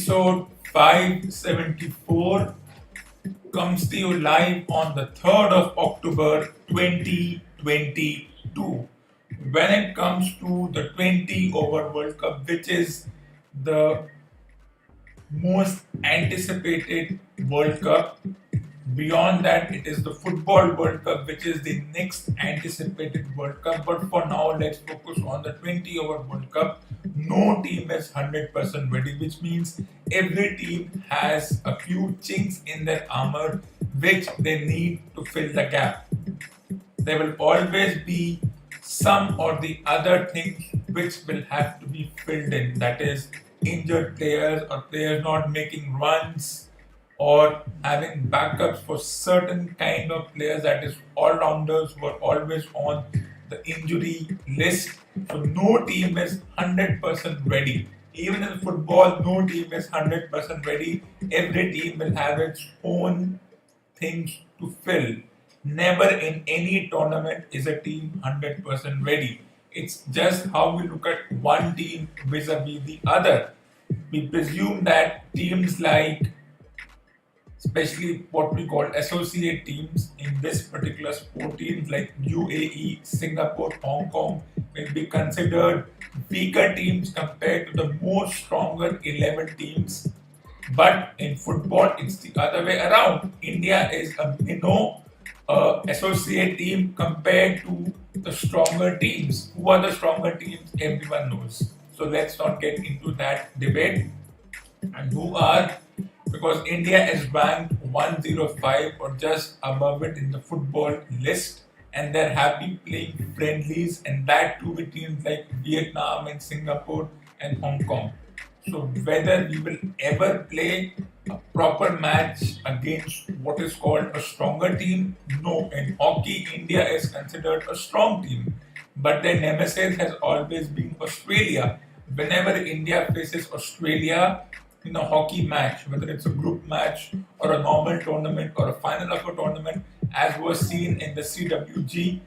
episode 574 comes to you live on the 3rd of October 2022. When it comes to the 20 over World Cup, which is the most anticipated World Cup. Beyond that, it is the Football World Cup, which is the next anticipated World Cup. But for now, let's focus on the 20 over World Cup. No team is 100% ready, which means every team has a few chinks in their armor which they need to fill the gap. There will always be some or the other things which will have to be filled in. That is, injured players or players not making runs or having backups for certain kind of players, that is all-rounders who are always on the injury list. So no team is 100% ready. Even in football, no team is 100% ready. Every team will have its own things to fill. Never in any tournament is a team 100% ready. It's just how we look at one team vis-a-vis the other. We presume that teams like, especially what we call associate teams in this particular sport, teams like UAE, Singapore, Hong Kong, will be considered weaker teams compared to the more stronger 11 teams. But in football, it's the other way around. India is a associate team compared to the stronger teams. Who are the stronger teams? Everyone knows. So let's not get into that debate. And who are? Because India is ranked 105 or just above it in the football list, and they're happy playing friendlies, and that too with teams like Vietnam and Singapore and Hong Kong. So whether we will ever play a proper match against what is called a stronger team? No. In hockey, India is considered a strong team, but their nemesis has always been Australia. Whenever India faces Australia in a hockey match, whether it's a group match or a normal tournament or a final of a tournament, as was seen in the CWG,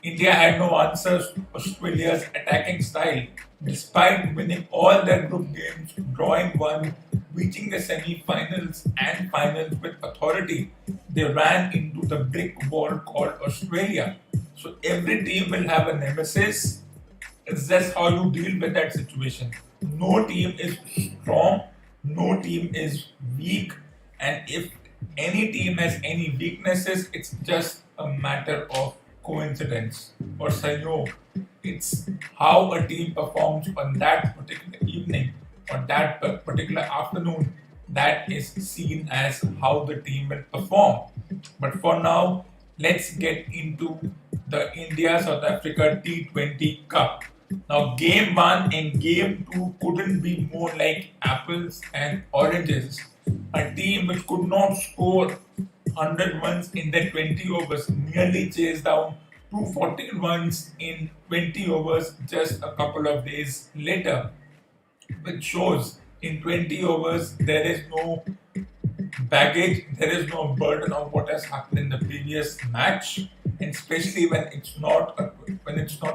India had no answers to Australia's attacking style. Despite winning all their group games, drawing one, reaching the semi-finals and finals with authority, they ran into the brick wall called Australia. So every team will have a nemesis. It's just how you deal with that situation. No team is strong, no team is weak, and if any team has any weaknesses, it's just a matter of coincidence or sayog. It's how a team performs on that particular evening or that particular afternoon that is seen as how the team will perform. But for now, let's get into the India South Africa T20 Cup. Now, game 1 and game 2 couldn't be more like apples and oranges. A team which could not score 100 runs in their 20 overs nearly chased down 240 runs in 20 overs just a couple of days later, which shows in 20 overs there is no baggage, there is no burden of what has happened in the previous match, and especially when it's not a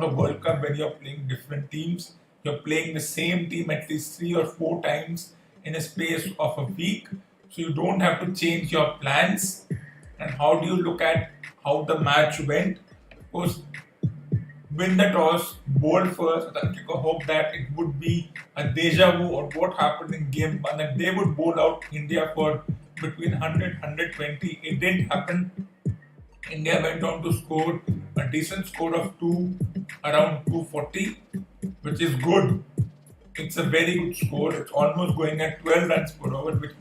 World Cup, when you're playing different teams, you're playing the same team at least 3 or 4 times in a space of a week, so you don't have to change your plans. And how do you look at how the match went? Of course, win the toss, bowl first. South Africa hoped that it would be a deja vu or what happened in game 1, and they would bowl out India for between 100 120. It didn't happen. India went on to score a decent score of 2, around 240, which is good. It's a very good score. It's almost going at 12 runs per over, which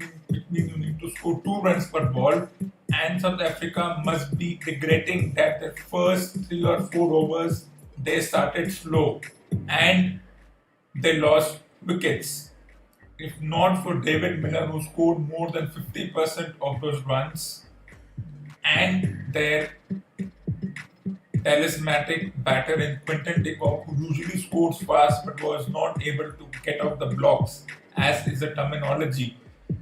means you need to score 2 runs per ball. And South Africa must be regretting that the first 3 or 4 overs they started slow and they lost wickets. If not for David Miller, who scored more than 50% of those runs, and their talismanic batter in Quinton de Kock, who usually scores fast but was not able to get off the blocks, as is the terminology,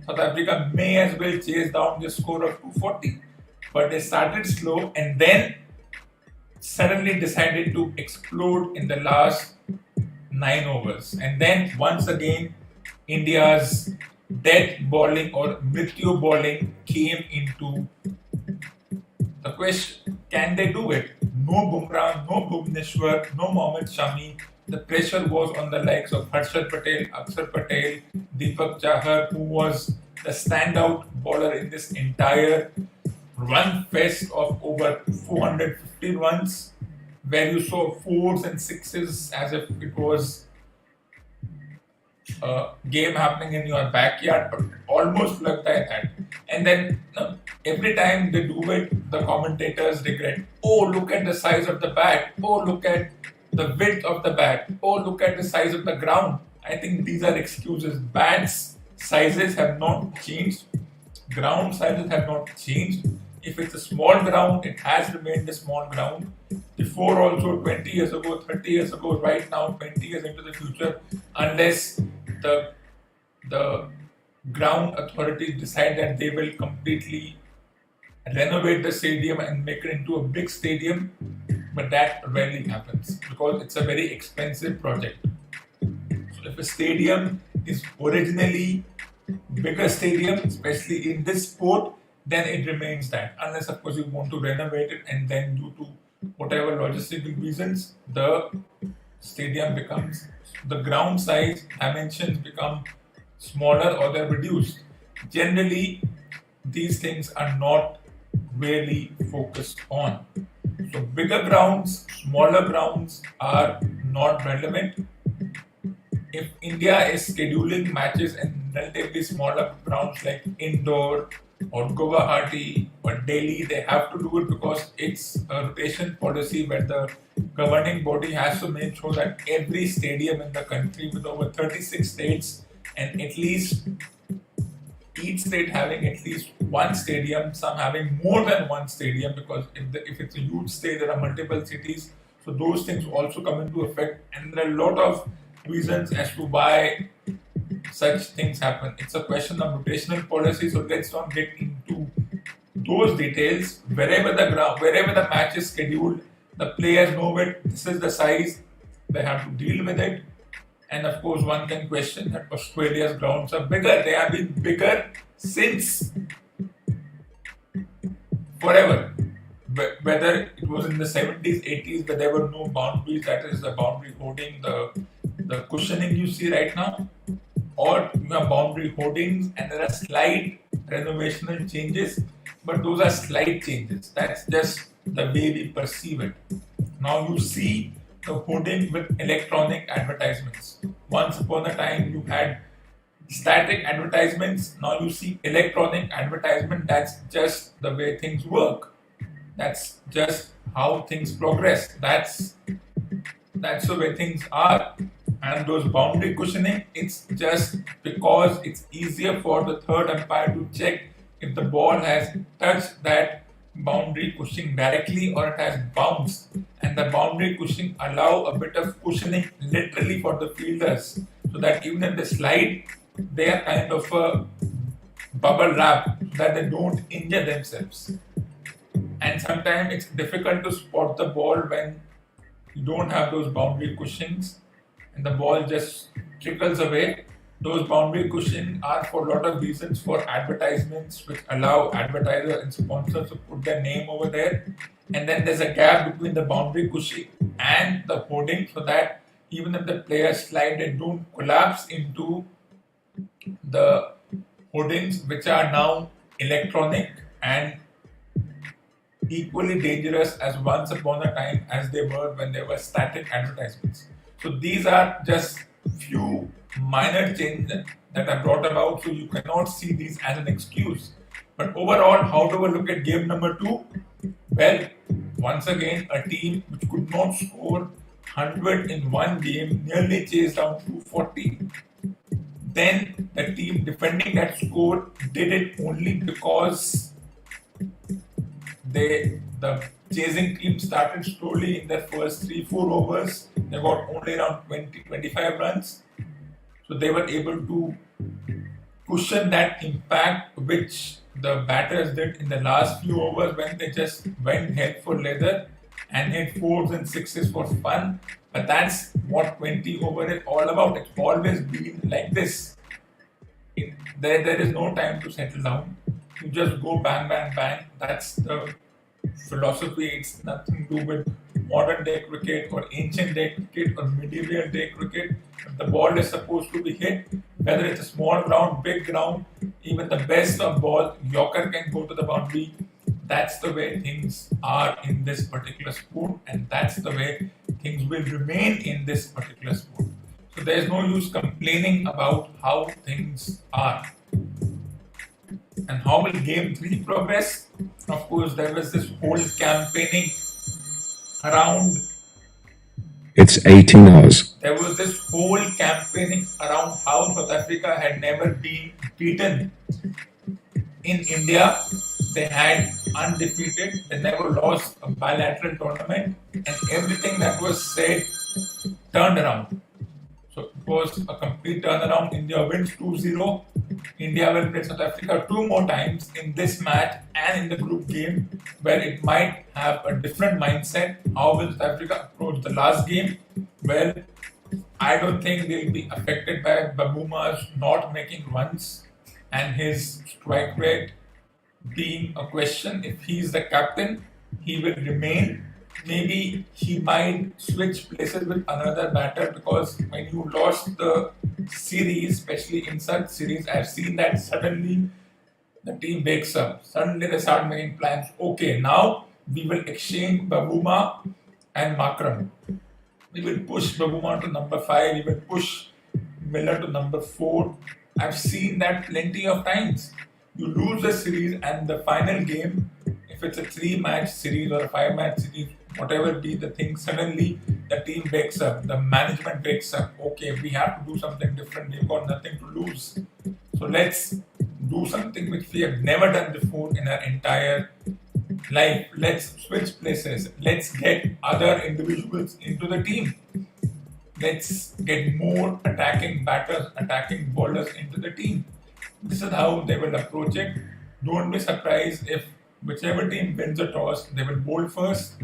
South Africa may as well chase down the score of 240. But they started slow and then suddenly decided to explode in the last 9 overs. And then once again, India's death bowling or Mrityu bowling came into the question. Can they do it? No Bumrah, no Bhuvneshwar, no Mohammad Shami. The pressure was on the likes of Harshad Patel, Akshar Patel, Deepak Chahar, who was the standout bowler in this entire run fest of over 450 runs, where you saw fours and sixes as if it was game happening in your backyard, but almost looked like that. And then every time they do it, the commentators regret. Oh, look at the size of the bat. Oh, look at the width of the bat. Oh, look at the size of the ground. I think these are excuses. Bats sizes have not changed. Ground sizes have not changed. If it's a small ground, it has remained a small ground. Before also 20 years ago, 30 years ago, right now, 20 years into the future, unless the the ground authorities decide that they will completely renovate the stadium and make it into a big stadium, but that rarely happens because it's a very expensive project. So if a stadium is originally bigger stadium, especially in this sport, then it remains that. Unless of course you want to renovate it and then due to whatever logistical reasons, the stadium becomes the ground size dimensions become smaller or they're reduced. Generally, these things are not really focused on. So bigger grounds, smaller grounds are not relevant. If India is scheduling matches in relatively smaller grounds like Indore or Guwahati or Delhi, they have to do it because it's a rotation policy where the governing body has to make sure that every stadium in the country with over 36 states and at least each state having at least one stadium, some having more than one stadium because if it's a huge state, there are multiple cities. So those things also come into effect, and there are a lot of reasons as to why such things happen. It's a question of rotational policy, so let's not get into those details. Wherever the match is scheduled, the players know it. This is the size. They have to deal with it. And of course, one can question that Australia's grounds are bigger. They have been bigger since forever. Whether it was in the 70s, 80s, where there were no boundaries, that is the boundary holding, the cushioning you see right now, or you have boundary holdings and there are slight renovational changes, but those are slight changes. That's just the way we perceive it. Now you see the hoarding with electronic advertisements. Once upon a time, you had static advertisements. Now you see electronic advertisement. That's just the way things work. That's just how things progress. That's the way things are. And those boundary cushioning, it's just because it's easier for the third umpire to check if the ball has touched that boundary cushioning directly or it has bounced. And the boundary cushioning allow a bit of cushioning literally for the fielders so that even if they slide, they are kind of a bubble wrap so that they don't injure themselves. And sometimes it's difficult to spot the ball when you don't have those boundary cushions and the ball just trickles away. Those boundary cushions are for a lot of reasons for advertisements, which allow advertisers and sponsors to put their name over there. And then there's a gap between the boundary cushion and the hoarding so that even if the players slide, they don't collapse into the hoardings, which are now electronic and equally dangerous as once upon a time as they were when they were static advertisements. So these are just few minor changes that are brought about, so you cannot see these as an excuse. But overall, how do we look at game number 2? Well, once again, a team which could not score 100 in one game nearly chased down 240. Then the team defending that score did it only because the chasing team started slowly in their first 3-4 overs. They got only around 20-25 runs. So they were able to cushion that impact which the batters did in the last few overs when they just went head for leather and hit fours and sixes for fun. But that's what 20 over is all about. It's always been like this. There is no time to settle down. You just go bang, bang, bang. That's the philosophy. It's nothing to do with modern day cricket or ancient day cricket or medieval day cricket. If the ball is supposed to be hit, whether it's a small ground, big ground, even the best of ball, Yorker can go to the boundary. That's the way things are in this particular sport, and that's the way things will remain in this particular sport. So there's no use complaining about how things are. And how will game 3 progress? Of course, there was this whole campaigning around, It's 18 hours. there was this whole campaigning around how South Africa had never been beaten in India. They had undefeated, they never lost a bilateral tournament, and everything that was said turned around. So it was a complete turnaround. India wins 2-0. India will play South Africa two more times in this match and in the group game, where it might have a different mindset. How will South Africa approach the last game? Well, I don't think they'll be affected by Babuma's not making runs and his strike rate being a question. If he's the captain, he will remain. Maybe he might switch places with another batter, because when you lost the series, especially in such series, I've seen that suddenly the team wakes up. Suddenly they start making plans. Okay, now we will exchange Babuma and Makram. We will push Babuma to number 5. We will push Miller to number 4. I've seen that plenty of times. You lose the series, and the final game, if it's a 3-match series or a 5-match series, whatever be the thing, suddenly the team wakes up, the management wakes up. Okay, we have to do something different. We've got nothing to lose. So let's do something which we have never done before in our entire life. Let's switch places. Let's get other individuals into the team. Let's get more attacking batters, attacking bowlers into the team. This is how they will approach it. Don't be surprised if whichever team wins the toss, they will bowl first.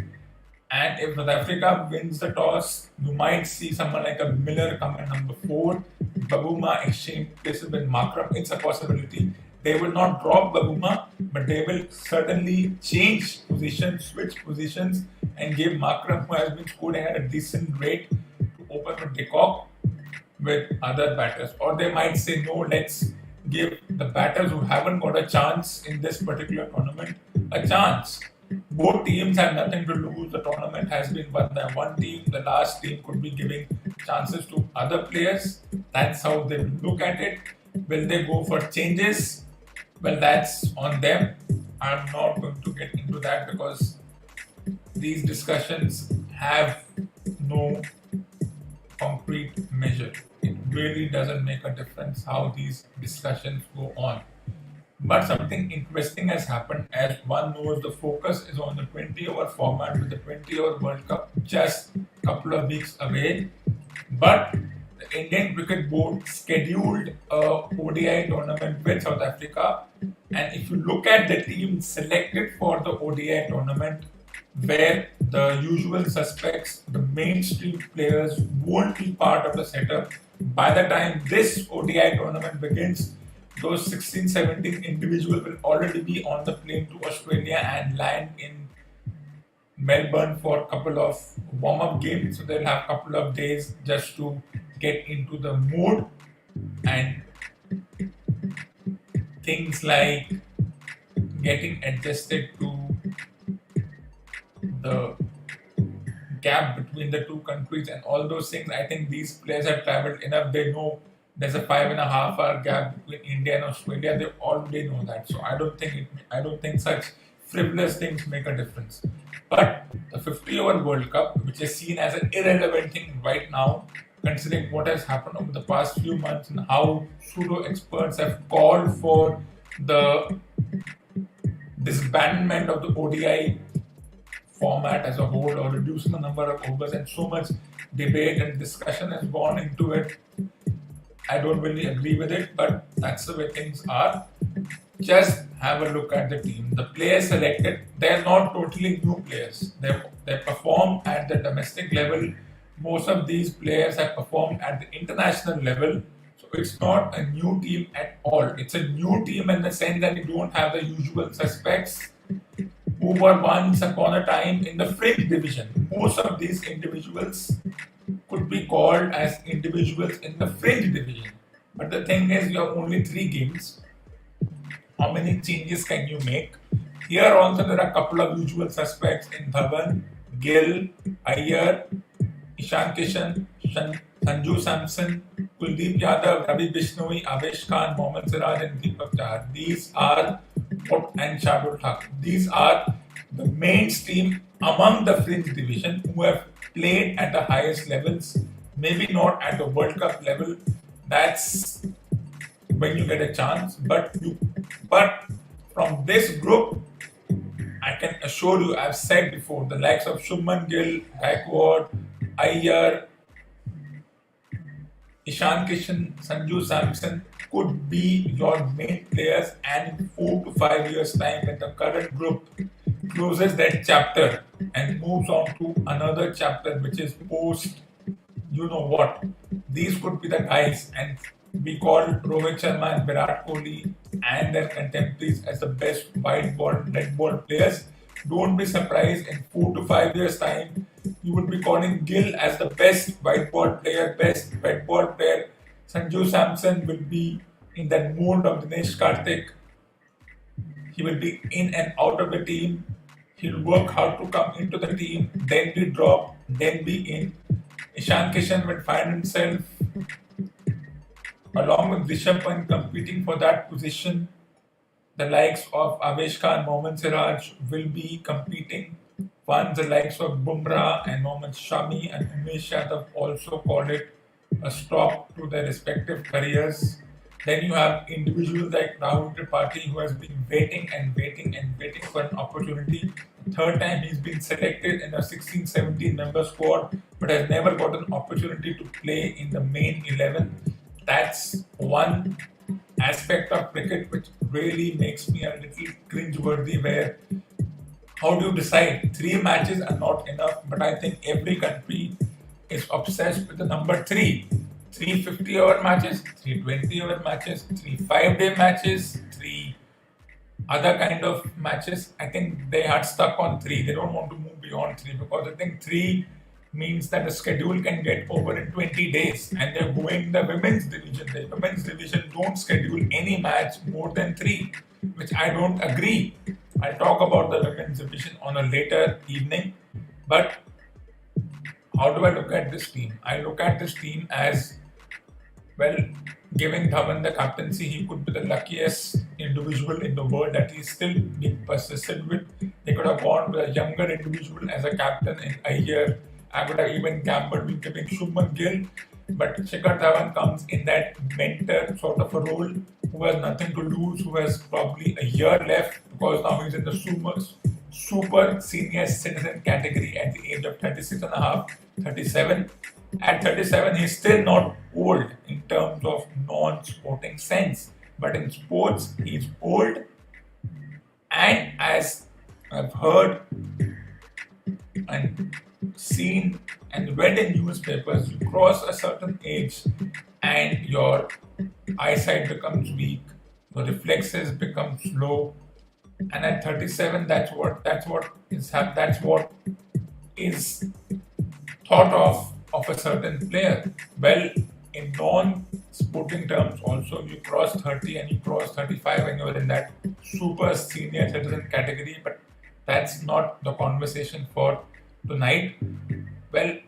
And if South Africa wins the toss, you might see someone like a Miller come at number 4. Babuma exchange places with Makram. It's a possibility. They will not drop Babuma, but they will certainly change positions, switch positions, and give Makram, who has been scoring at a decent rate, to open with De Kock with other batters. Or they might say, no, let's give the batters who haven't got a chance in this particular tournament a chance. Both teams have nothing to lose. The tournament has been won by one team. The last team could be giving chances to other players. That's how they will look at it. Will they go for changes? Well, that's on them. I'm not going to get into that, because these discussions have no concrete measure. It really doesn't make a difference how these discussions go on. But something interesting has happened. As one knows, the focus is on the 20-over format, with the 20-over World Cup just a couple of weeks away. But the Indian Cricket Board scheduled a ODI tournament with South Africa. And if you look at the team selected for the ODI tournament, where the usual suspects, the mainstream players, won't be part of the setup, by the time this ODI tournament begins, those 16, 17 individuals will already be on the plane to Australia and land in Melbourne for a couple of warm-up games. So they'll have a couple of days just to get into the mood, and things like getting adjusted to the gap between the two countries and all those things. I think these players have traveled enough. They know there's a 5.5 hour gap between India and Australia. They already know that. So I don't think such frivolous things make a difference. But the 50-over World Cup, which is seen as an irrelevant thing right now, considering what has happened over the past few months and how pseudo experts have called for the disbandment of the ODI format as a whole, or reducing the number of overs, and so much debate and discussion has gone into it. I don't really agree with it, but that's the way things are. Just have a look at the team. The players selected, they're not totally new players. They perform at the domestic level. Most of these players have performed at the international level. So it's not a new team at all. It's a new team in the sense that you don't have the usual suspects who were once upon a time in the fringe division. Most of these individuals could be called as individuals in the fringe division. But the thing is, you have only 3 games. How many changes can you make? Here also there are a couple of usual suspects in Dhawan, Gill, Iyer, Ishan Kishan, Sanju Samson, Kuldeep Yadav, Ravi Bishnoi, Avesh Khan, Mohammad Siraj, and Deepak Chahar. These are and Shardul Thakur. These are the mainstream among the fringe division who have played at the highest levels, maybe not at the World Cup level. That's when you get a chance. But from this group, I can assure you, I've said before, the likes of Shubman Gill, Gaikwad, Iyer, Ishan Kishan, Sanju Samson could be your main players, and in 4 to 5 years' time, when the current group closes that chapter and moves on to another chapter, which is post, you know what, these could be the guys, and we call Rohit Sharma and Virat Kohli and their contemporaries as the best white ball, red ball players. Don't be surprised in 4 to 5 years' time, you would be calling Gill as the best white ball player, best red ball player. Sanju Samson will be in that mode of Dinesh Karthik. He will be in and out of the team. He'll work hard to come into the team, then be dropped, then be in. Ishan Kishan will find himself along with Rishabh Pant competing for that position. The likes of Avesh Khan, Mohammad Siraj will be competing. Once the likes of Bumrah and Mohammad Shami and Umesh Yadav also called it a stop to their respective careers. Then you have individuals like Rahul Tripathi, who has been waiting and waiting and waiting for an opportunity. Third time he's been selected in a 16-17 member squad, but has never got an opportunity to play in the main 11. That's one aspect of cricket which really makes me a little cringe-worthy, where how do you decide? 3 matches are not enough, but I think every country is obsessed with the number 3. 3 50-hour matches, 3 20-hour matches, 3 5-day matches, 3 other kind of matches. I think they are stuck on 3. They don't want to move beyond 3 because I think 3 means that the schedule can get over in 20 days, and they're going the women's division. The women's division don't schedule any match more than 3, which I don't agree. I'll talk about the women's division on a later evening. But how do I look at this team? I look at this team as, well, giving Dhawan the captaincy, he could be the luckiest individual in the world that he's still being persistent with. They could have gone with a younger individual as a captain in a year. I would have even gambled with giving Shubman Gill, but Shikhar Dhawan comes in that mentor sort of a role, who has nothing to lose, who has probably a year left because now he's in the super senior citizen category at the age of 36 and a half, 37. At 37, he's still not old in terms of non-sporting sense, but in sports, he's old. And as I've heard and seen and read in newspapers, you cross a certain age and your eyesight becomes weak, your reflexes become slow, and at 37, that's what is thought of a certain player. Well, in non-sporting terms, also you cross 30 and you cross 35 when you're in that super senior citizen category, but that's not the conversation for tonight. Well,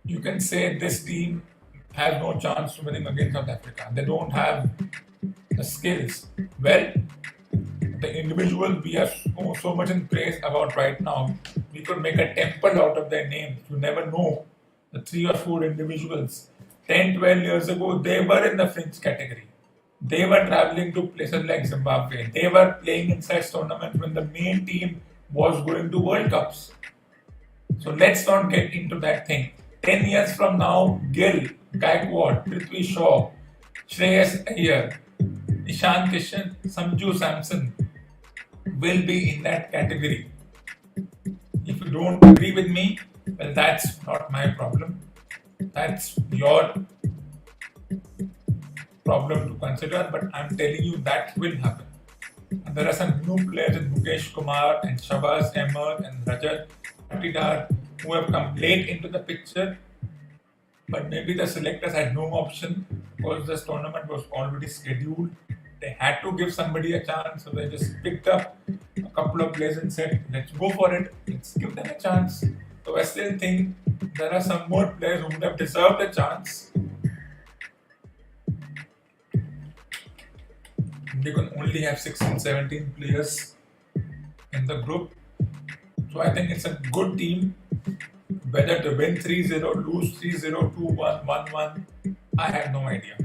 you can say this team has no chance to winning against South Africa. They don't have the skills. Well, the individual we are so much in praise about right now, we could make a temple out of their names. You never know. The 3 or 4 individuals, 10, 12 years ago, they were in the fringe category. They were traveling to places like Zimbabwe. They were playing in such tournaments when the main team was going to World Cups. So let's not get into that thing. 10 years from now, Gill, Gaikwad, Prithvi Shaw, Shreyas Iyer, Ishan Kishan, Sanju Samson will be in that category. If you don't agree with me, well, that's not my problem. That's your problem to consider, but I'm telling you that will happen. And there are some new players in Mukesh Kumar and Shabazz Ahmed and Rajat Patidar who have come late into the picture, but maybe the selectors had no option because this tournament was already scheduled. They had to give somebody a chance, so they just picked up a couple of players and said, let's go for it, let's give them a chance. So I still think there are some more players who would have deserved a chance. They can only have 16, 17 players in the group. So I think it's a good team. Whether to win 3-0, lose 3-0, 2-1, 1-1, I have no idea.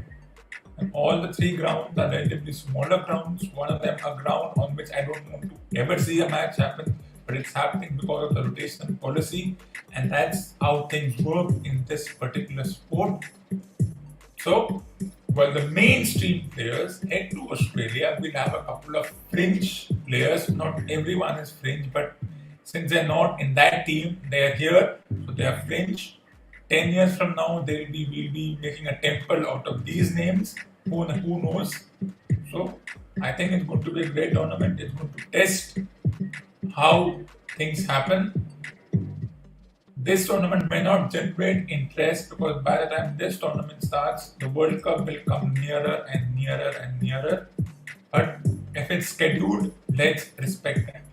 And all the three grounds are relatively smaller grounds. One of them a ground on which I don't want to ever see a match happen, but it's happening because of the rotation policy, and that's how things work in this particular sport. So, while the mainstream players head to Australia, we'll have a couple of fringe players. Not everyone is fringe, but since they're not in that team, they're here, so they are fringe. 10 years from now, we'll be making a temple out of these names. Who knows? So, I think it's going to be a great tournament. It's going to test how things happen. This tournament may not generate interest because by the time this tournament starts, the World Cup will come nearer and nearer and nearer. But if it's scheduled, let's respect that.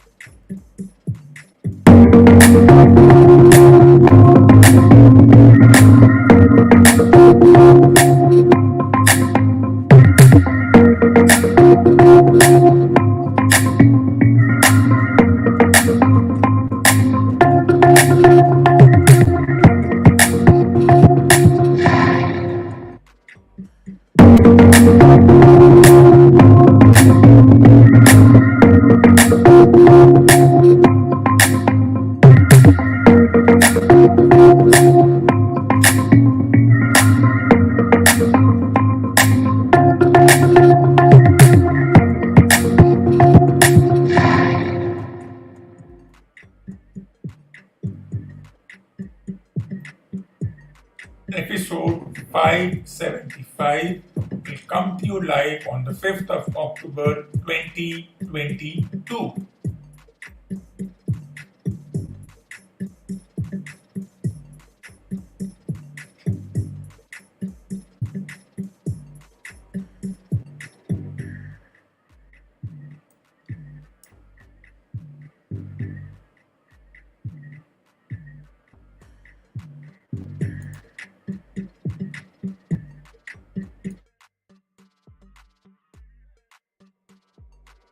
Episode 575 will come to you live on the 5th of October 2022.